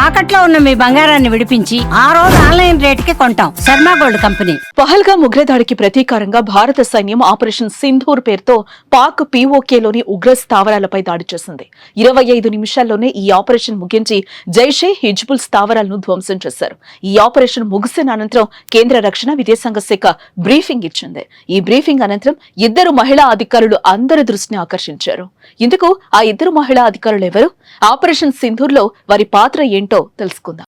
తాకట్లో ఉన్న మీ బంగారాన్ని విడిపించి ఆ రోజు ఆన్లైన్ రేటుకి కొంటాం. Sharma gold company. పహల్గామ్ ఉగ్రదాడికి ప్రతీకారంగా భారత సైన్యం ఆపరేషన్ సింధూర్ పేరుతో పాక్ పీఓకేలోని ఉగ్ర స్థావరాలపై దాడి చేసింది. 25 నిమిషాల్లోనే ఈ ఆపరేషన్ ముగించి జైషే హిజ్బుల్ స్థావరాలను ధ్వంసం చేశారు. ఈ ఆపరేషన్ ముగిసిన అనంతరం కేంద్ర రక్షణ విదేశాంగ శాఖ బ్రీఫింగ్ ఇచ్చింది. ఈ బ్రీఫింగ్ అనంతరం 2 మహిళా అధికారులు అందరి దృష్టిని ఆకర్షించారు. ఇందుకు ఆ 2 మహిళా అధికారులు ఎవరు? ఆపరేషన్ సింధూర్ లో వారి పాత్ర ఏంటో తెలుసుకుందాం.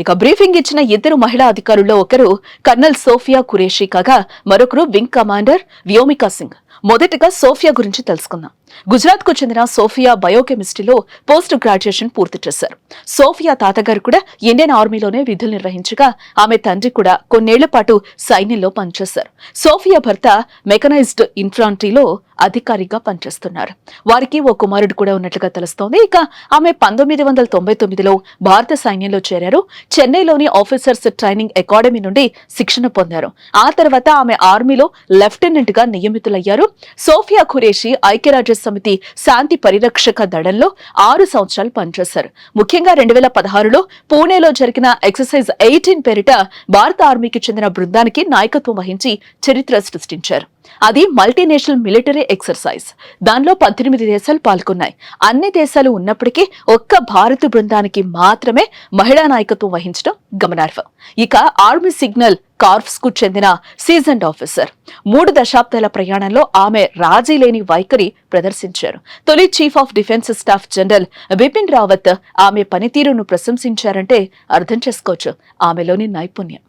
ఇక బ్రీఫింగ్ ఇచ్చిన 2 మహిళా అధికారుల్లో ఒకరు కర్నల్ సోఫియా ఖురేషీ కాగా మరొకరు వింగ్ కమాండర్ వ్యోమికా సింగ్. మొదటగా సోఫియా గురించి తెలుసుకుందాం. గుజరాత్ కు చెందిన సోఫియా బయోకెమిస్ట్రీలో పోస్ట్ గ్రాడ్యుయేషన్ పూర్తి చేశారు. సోఫియా తాతగారు కూడా ఇండియన్ ఆర్మీలోనే విధులు నిర్వహించగా ఆమె తండ్రి కూడా కొన్నేళ్ల పాటు సైన్యంలో పనిచేశారు. సోఫియా భర్త మెకనైజ్డ్ ఇన్ఫాంట్రీలో అధికారిగా పనిచేస్తున్నారు. వారికి ఓ కుమారుడు కూడా ఉన్నట్లుగా తెలుస్తోంది. ఇక ఆమె 1999లో భారత సైన్యంలో చేరారు. చెన్నైలోని ఆఫీసర్స్ ట్రైనింగ్ అకాడమీ నుండి శిక్షణ పొందారు. ఆ తర్వాత ఆమె ఆర్మీలో లెఫ్టినెంట్ గా నియమితులయ్యారు. సోఫియా ఖురేషీ ఐక్యరాజ్య సమితి శాంతి పరిరక్షక దళంలో 6 సంవత్సరాలు పనిచేశారు. ముఖ్యంగా 2016లో పూణేలో జరిగిన ఎక్సర్సైజ్ 18 పేరిట భారత ఆర్మీకి చెందిన బృందానికి నాయకత్వం వహించి చరిత్ర సృష్టించారు. అది మల్టీనేషనల్ మిలిటరీ ఎక్సర్సైజ్. దానిలో 18 దేశాలు పాల్గొన్నాయి. అన్ని దేశాలు ఉన్నప్పటికీ ఒక్క భారత బృందానికి మాత్రమే మహిళా నాయకత్వం వహించడం గమనార్హం. ఇక ఆర్మీ సిగ్నల్ కార్ప్స్ కు చెందిన సీజన్డ్ ఆఫీసర్. 3 దశాబ్దాల ప్రయాణంలో ఆమె రాజీ లేని వైఖరి ప్రదర్శించారు. తొలి chief of defence staff general Bipin Rawat ఆమె పనితీరును ప్రశంసించారంటే అర్థం చేసుకోవచ్చు ఆమెలోని నైపుణ్యం.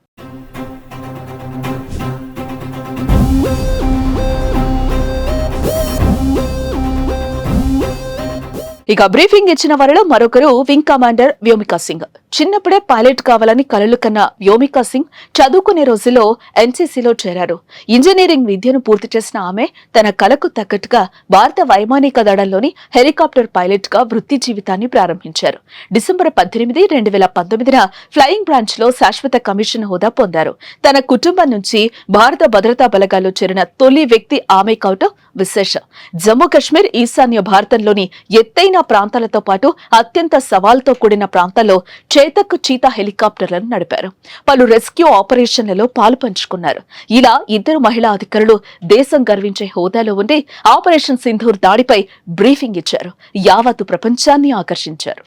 ఇక బ్రీఫింగ్ ఇచ్చిన వారిలో మరొకరు వింగ్ కమాండర్ వ్యోమికా సింగ్. చిన్నప్పుడే పైలట్ కావాలని కలలు కన్న వ్యోమికా సింగ్ చదువుకునే రోజుల్లో ఎన్సీసీలో చేరారు. ఇంజనీరింగ్ విద్యను పూర్తి చేసిన ఆమె తన కలకు తగ్గట్టుగా భారత వైమానిక దళంలోని హెలికాప్టర్ పైలట్ గా వృత్తి జీవితాన్ని ప్రారంభించారు. డిసెంబర్ 18, 2019 ఫ్లయింగ్ బ్రాంచ్ లో శాశ్వత కమిషన్ హోదా పొందారు. తన కుటుంబం నుంచి భారత భద్రతా బలగాల్లో చేరిన తొలి వ్యక్తి ఆమె కావటం విశేషం. జమ్మూ కశ్మీర్, ఈశాన్య భారతంలోని ఎత్తైన ప్రాంతాలతో పాటు అత్యంత సవాల్తో కూడిన ప్రాంతాల్లో చేతక్ చీతా హెలికాప్టర్లను నడిపారు. పలు రెస్క్యూ ఆపరేషన్లలో పాలు పంచుకున్నారు. ఇలా 2 మహిళా అధికారులు దేశం గర్వించే హోదాలో ఉండి ఆపరేషన్ సింధూర్ దాడిపై బ్రీఫింగ్ ఇచ్చారు. యావత్తు ప్రపంచాన్ని ఆకర్షించారు.